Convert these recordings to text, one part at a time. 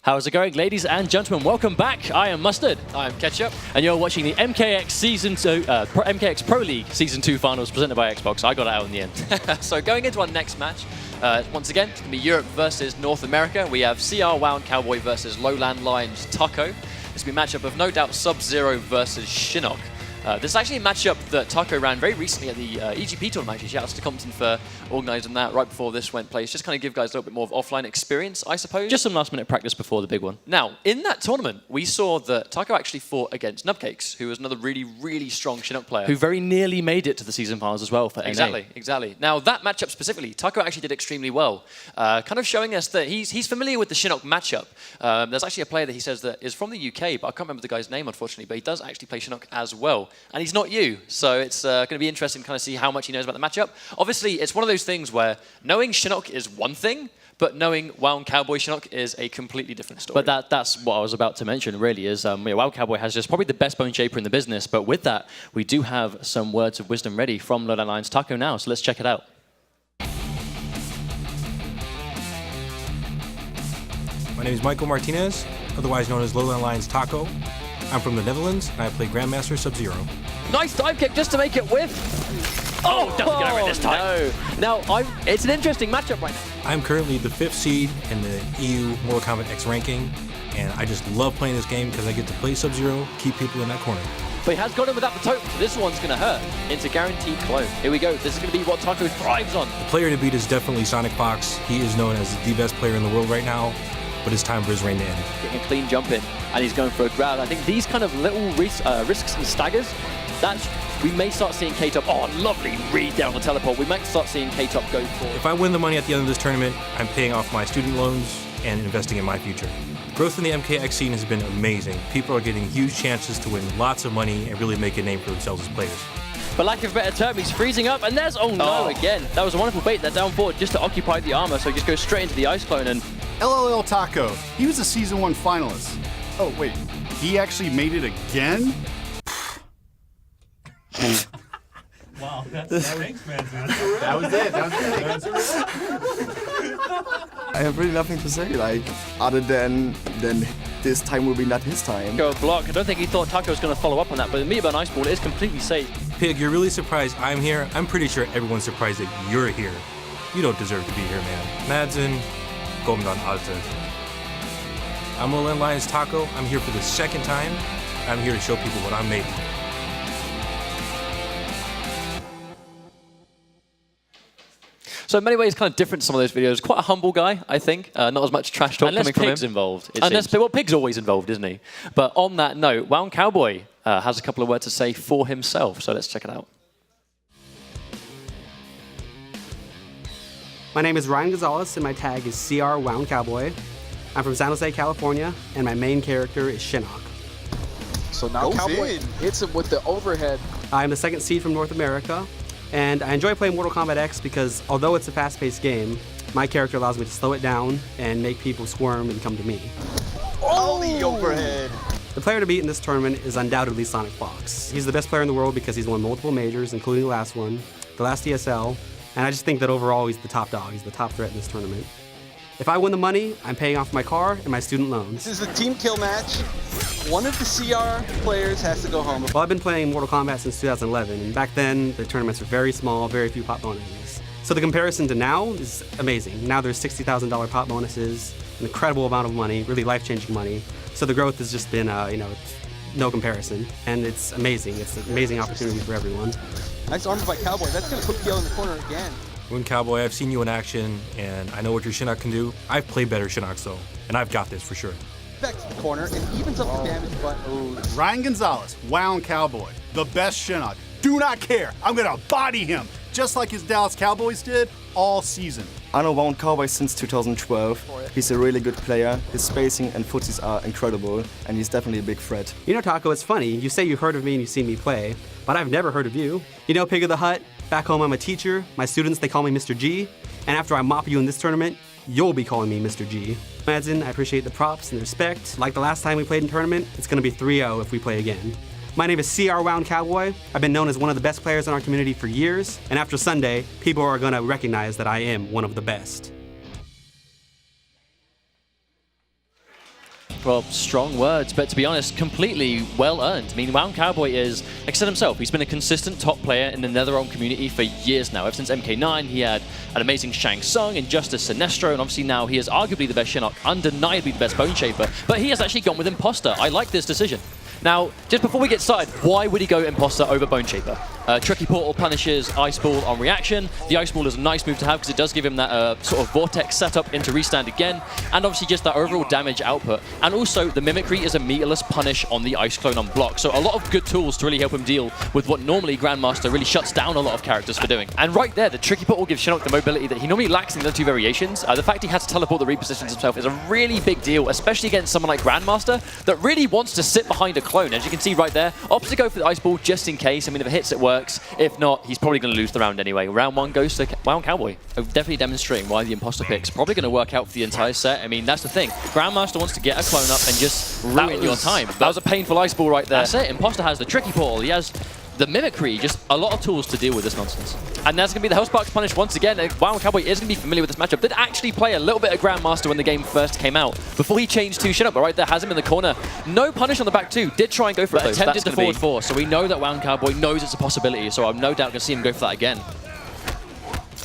How's it going, ladies and gentlemen? Welcome back. I am Mustard. I'm Ketchup. And you're watching the MKX MKX Pro League Season 2 finals presented by Xbox. I got it out in the end. So going into our next match, once again, it's going to be Europe versus North America. We have CR WoundCowboy versus Lowland Lions Taco. This will be a matchup of no doubt Sub-Zero versus Shinnok. This is actually a matchup that Taco ran very recently at the EGP tournament. Actually, shout out to Compton for organising that right before this went place. Just kind of give guys a little bit more of offline experience, I suppose. Just some last-minute practice before the big one. Now, in that tournament, we saw that Taco actually fought against MKX, who was another really, really strong Shinnok player. Who very nearly made it to the season finals as well for NA. Exactly. Now, that matchup specifically, Taco actually did extremely well, kind of showing us that he's familiar with the Shinnok matchup. There's actually a player that he says that is from the UK, but I can't remember the guy's name, unfortunately, but he does actually play Shinnok as well. And he's not you. So it's going to be interesting to kind of see how much he knows about the matchup. Obviously, it's one of those things where knowing Shinnok is one thing, but knowing WoundCowboy Shinnok is a completely different story. But that's what I was about to mention, really, is WoundCowboy has just probably the best bone shaper in the business. But with that, we do have some words of wisdom ready from Lowland Lions Taco now. So let's check it out. My name is Michael Martinez, otherwise known as Lowland Lions Taco. I'm from the Netherlands, and I play Grandmaster Sub-Zero. Nice dive kick just to make it whiff. Oh, doesn't get over it this time. No. Now, it's an interesting matchup right now. I'm currently the 5th seed in the EU Mortal Kombat X ranking, and I just love playing this game because I get to play Sub-Zero, keep people in that corner. But he has got him without the totem, so this one's going to hurt. It's a guaranteed clone. Here we go. This is going to be what Taco thrives on. The player to beat is definitely Sonic Fox. He is known as the best player in the world right now, but it's time for his reign to end. Getting a clean jump in, and he's going for a grab. I think these kind of little risks and staggers, we may start seeing K-Top. Oh, lovely read down the teleport. We might start seeing K-Top go for. If I win the money at the end of this tournament, I'm paying off my student loans and investing in my future. Growth in the MKX scene has been amazing. People are getting huge chances to win lots of money and really make a name for themselves as players. For lack of a better term, he's freezing up, and there's, oh no, again. That was a wonderful bait, that down forward, just to occupy the armor, so he just goes straight into the ice clone and... LLL Taco, he was a Season 1 finalist. Oh, wait, he actually made it again? Wow, thanks, man. That was it. I have really nothing to say, like, other than this time will be not his time. Go block. I don't think he thought Taco was going to follow up on that, but the Meteor Ice Ball is completely safe. Pig, you're really surprised I'm here? I'm pretty sure everyone's surprised that you're here. You don't deserve to be here, man. Madsen, Gomdan Alte. I'm Lowland Lions Taco. I'm here for the second time. I'm here to show people what I'm made of. So in many ways, kind of different to some of those videos. Quite a humble guy, I think. Not as much trash talk coming from him. Unless Pig's involved. Well, Pig's always involved, isn't he? But on that note, WoundCowboy has a couple of words to say for himself. So let's check it out. My name is Ryan Gonzalez, and my tag is CR WoundCowboy. I'm from San Jose, California, and my main character is Shinnok. So now Cowboy hits him with the overhead. I'm the 2nd seed from North America, and I enjoy playing Mortal Kombat X because although it's a fast-paced game, my character allows me to slow it down and make people squirm and come to me. Oh, the overhead. The player to beat in this tournament is undoubtedly Sonic Fox. He's the best player in the world because he's won multiple majors, including the last one, the last ESL, and I just think that overall he's the top dog. He's the top threat in this tournament. If I win the money, I'm paying off my car and my student loans. This is a team kill match. One of the CR players has to go home. Well, I've been playing Mortal Kombat since 2011, and back then the tournaments were very small, very few pot bonuses. So the comparison to now is amazing. Now there's $60,000 pot bonuses, an incredible amount of money, really life-changing money. So the growth has just been, no comparison, and it's amazing. It's an amazing opportunity for everyone. Nice armor by Cowboy. That's going to put PL in the corner again. WoundCowboy, I've seen you in action, and I know what your Shinnok can do. I've played better Shinnoks, though, and I've got this for sure. Back to the corner and evens up the damage, but Ryan Gonzalez, WoundCowboy, the best Shinnok. Do not care. I'm going to body him, just like his Dallas Cowboys did all season. I know WoundCowboy since 2012. He's a really good player. His spacing and footsies are incredible, and he's definitely a big threat. You know, Taco, it's funny. You say you've heard of me and you've seen me play, but I've never heard of you. You know, Pig of the Hut, back home I'm a teacher. My students, they call me Mr. G. And after I mop you in this tournament, you'll be calling me Mr. G. Madsen, I appreciate the props and the respect. Like the last time we played in tournament, it's going to be 3-0 if we play again. My name is CR WoundCowboy. I've been known as one of the best players in our community for years, and after Sunday, people are going to recognize that I am one of the best. Well, strong words, but to be honest, completely well earned. I mean, WoundCowboy is, like I said himself, he's been a consistent top player in the NetherRealm community for years now. Ever since MK9, he had an amazing Shang Tsung, Injustice, Sinestro, and obviously now he is arguably the best Shinnok, undeniably the best Bone Shaper, but he has actually gone with Imposter. I like this decision. Now, just before we get started, why would he go Imposter over Bone Shaper? Tricky Portal punishes Ice Ball on reaction. The Ice Ball is a nice move to have because it does give him that sort of Vortex setup into restand again, and obviously just that overall damage output. And also, the Mimicry is a meterless punish on the Ice Clone on block. So a lot of good tools to really help him deal with what normally Grandmaster really shuts down a lot of characters for doing. And right there, the Tricky Portal gives Shinnok the mobility that he normally lacks in the other two variations. The fact he had to teleport that repositions himself is a really big deal, especially against someone like Grandmaster that really wants to sit behind a clone. As you can see right there, opts to go for the Ice Ball just in case. I mean, if it hits, it works. If not, he's probably going to lose the round anyway. Round 1 goes to WoundCowboy. Definitely demonstrating why the Imposter pick's probably going to work out for the entire set. I mean, that's the thing. Grandmaster wants to get a clone up and just ruin your time. That was a painful Ice Ball right there. That's it. Imposter has the Tricky Portal. He has the Mimicry, just a lot of tools to deal with this nonsense. And that's going to be the Hellsparks punish once again. WoundCowboy is going to be familiar with this matchup. Did actually play a little bit of Grandmaster when the game first came out, before he changed to Shinnok, but right there has him in the corner. No punish on the back two. Did try and go for it though. Attempted the forward 4, so we know that WoundCowboy knows it's a possibility, so I'm no doubt going to see him go for that again.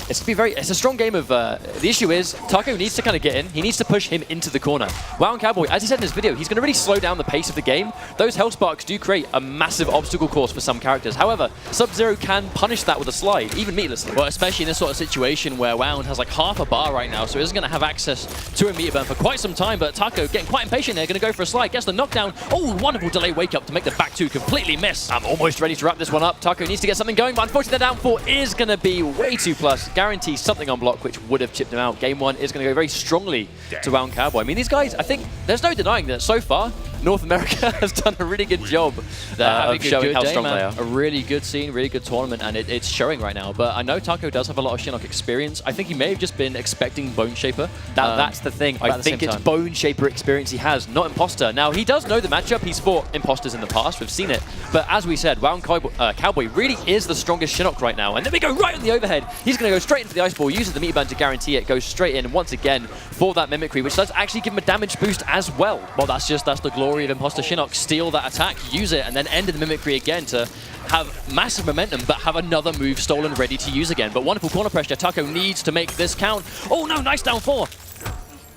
It's going to be it's a strong game of, the issue is, Taco needs to kind of get in. He needs to push him into the corner. WoundCowboy, as he said in his video, he's going to really slow down the pace of the game. Those Hellsparks do create a massive obstacle course for some characters. However, Sub-Zero can punish that with a slide, even meatlessly. Well, especially in this sort of situation where Wound has like half a bar right now, so he isn't going to have access to a meter burn for quite some time, but Taco getting quite impatient there, going to go for a slide, gets the knockdown. Oh, wonderful delay wake up to make the back two completely miss. I'm almost ready to wrap this one up. Taco needs to get something going, but unfortunately the down 4 is going to be way too plus. Guarantees something on block, which would have chipped him out. Game 1 is going to go very strongly to WoundCowboy. I mean, these guys, I think there's no denying that so far, North America has done a really good job of showing how strong they are. A really good scene, really good tournament, and it's showing right now. But I know Taco does have a lot of Shinnok experience. I think he may have just been expecting Bone Shaper. That's the thing. I think it's Bone Shaper experience he has, not Imposter. Now, he does know the matchup. He's fought Imposters in the past. We've seen it. But as we said, WoundCowboy really is the strongest Shinnok right now. And then we go right on the overhead. He's going to go straight into the Ice Ball, uses the meter burn to guarantee it, goes straight in once again for that Mimicry, which does actually give him a damage boost as well. Well, that's the glory of Imposter Shinnok. Steal that attack, use it, and then end the Mimicry again to have massive momentum, but have another move stolen ready to use again. But wonderful corner pressure. Taco needs to make this count. Oh no, nice down 4.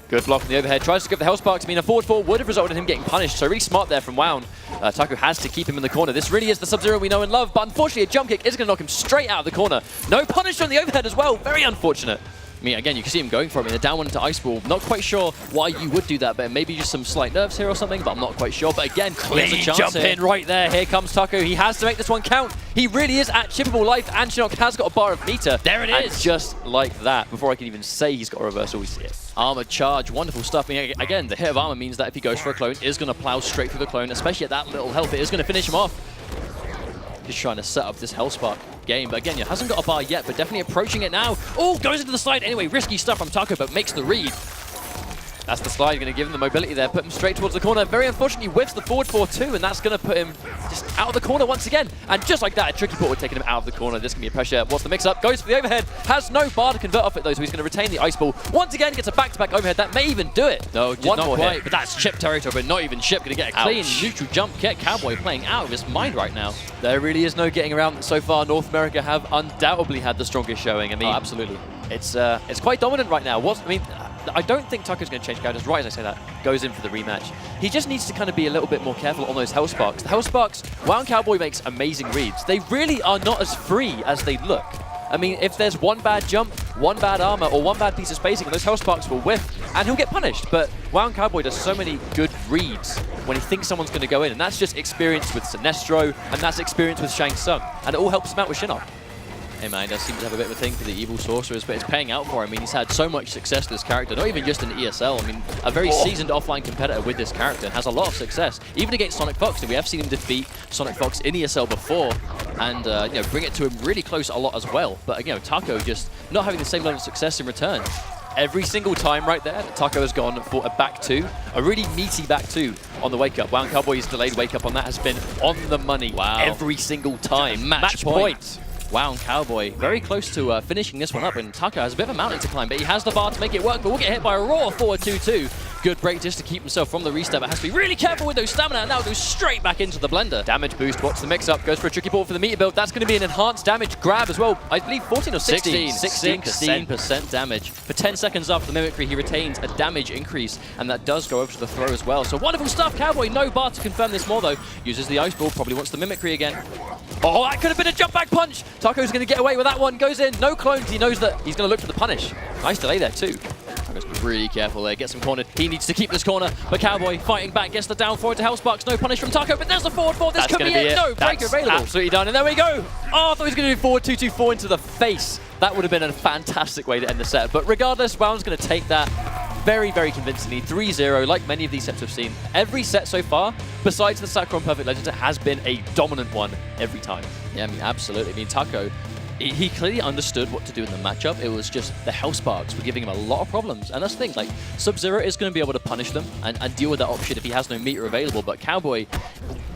Good block from the overhead. Tries to give the Hellspark. I mean, a forward 4 would have resulted in him getting punished, so really smart there from Wound. Taco has to keep him in the corner. This really is the Sub-Zero we know and love, but unfortunately a jump kick is going to knock him straight out of the corner. No punish on the overhead as well. Very unfortunate. I mean, again, you can see him going for it. I mean, the down one into Ice Ball. Not quite sure why you would do that, but maybe just some slight nerves here or something, but I'm not quite sure. But again, clean jump in right there. Here comes Taco. He has to make this one count. He really is at chippable life, and Shinnok has got a bar of meter. There it is. And just like that, before I can even say he's got a reversal, we see it. Armor charge, wonderful stuff. I mean, again, the hit of armor means that if he goes for a clone, is going to plow straight through the clone, especially at that little health. It is going to finish him off. Just trying to set up this Hellspark game. But again, he hasn't got a bar yet, but definitely approaching it now. Oh, goes into the slide anyway. Risky stuff from Taco, but makes the read. That's the slide, going to give him the mobility there, put him straight towards the corner. Very unfortunately, whiffs the forward 4-2, and that's going to put him just out of the corner once again. And just like that, a Tricky Portal taking him out of the corner. This can be a pressure. What's the mix-up? Goes for the overhead. Has no bar to convert off it, though, so he's going to retain the Ice Ball. Once again, gets a back-to-back overhead. That may even do it. No, not quite, but that's chip territory, but not even chip. Going to get a clean neutral jump kick. Cowboy playing out of his mind right now. There really is no getting around so far. North America have undoubtedly had the strongest showing. I mean, absolutely. It's quite dominant right now. I don't think Taco's going to change characters, right as I say that. Goes in for the rematch. He just needs to kind of be a little bit more careful on those Hellsparks. The Hellsparks, WoundCowboy makes amazing reads. They really are not as free as they look. I mean, if there's one bad jump, one bad armor, or one bad piece of spacing, those Hellsparks will whiff, and he'll get punished. But WoundCowboy does so many good reads when he thinks someone's going to go in, and that's just experience with Sinestro, and that's experience with Shang Tsung, and it all helps him out with Shinnok. Hey man, he does seem to have a bit of a thing for the evil sorcerers, but it's paying out for him. I mean, he's had so much success with this character, not even just in ESL. I mean, a very seasoned offline competitor with this character, and has a lot of success, even against Sonic Fox. And we have seen him defeat Sonic Fox in ESL before, and you know, bring it to him really close a lot as well. But you know, Taco just not having the same level of success in return. Every single time right there, Taco has gone for a back two, a really meaty back two on the wake up. WoundCowboy's delayed wake up on that has been on the money every single time. Match point. WoundCowboy very close to finishing this one up, and Taco has a bit of a mountain to climb, but he has the bar to make it work, but we'll get hit by a raw forward 2-2. good break just to keep himself from the restep, but has to be really careful with those stamina, and now goes straight back into the blender. Damage boost, watch the mix-up, goes for a tricky ball for the meter build. That's going to be an enhanced damage grab as well. I believe 14 or 16? 16% damage. For 10 seconds after the mimicry, he retains a damage increase, and that does go over to the throw as well. So wonderful stuff, Cowboy. No bar to confirm this more, though. Uses the ice ball, probably wants the mimicry again. Oh, that could have been a jump back punch. Taco's going to get away with that one. Goes in, no clones. He knows that he's going to look for the punish. Nice delay there, too. Taco's really careful there, gets him cornered. He needs to keep this corner, but Cowboy fighting back, gets the down forward to Hellsparks. No punish from Taco, but there's the forward four. This could be it. No, breaker available. Absolutely done, and there we go. Oh, I thought he was going to do forward 2-2-4 into the face. That would have been a fantastic way to end the set. But regardless, Wound's going to take that very, very convincingly. 3-0, like many of these sets we've seen. Every set so far, besides the Sakura and Perfect Legends, it has been a dominant one every time. Yeah, I mean, absolutely. I mean, Taco, he clearly understood what to do in the matchup. It was just the Hellsparks were giving him a lot of problems. And that's the thing, like, Sub-Zero is going to be able to punish them and deal with that option if he has no meter available. But Cowboy,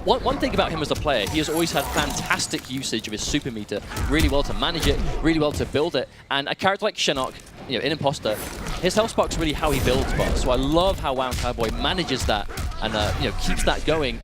one thing about him as a player, he has always had fantastic usage of his super meter, really well to manage it, really well to build it. And a character like Shinnok, you know, in Imposter, his Hellspark's is really how he builds bots. So I love how WoundCowboy manages that and you know, keeps that going.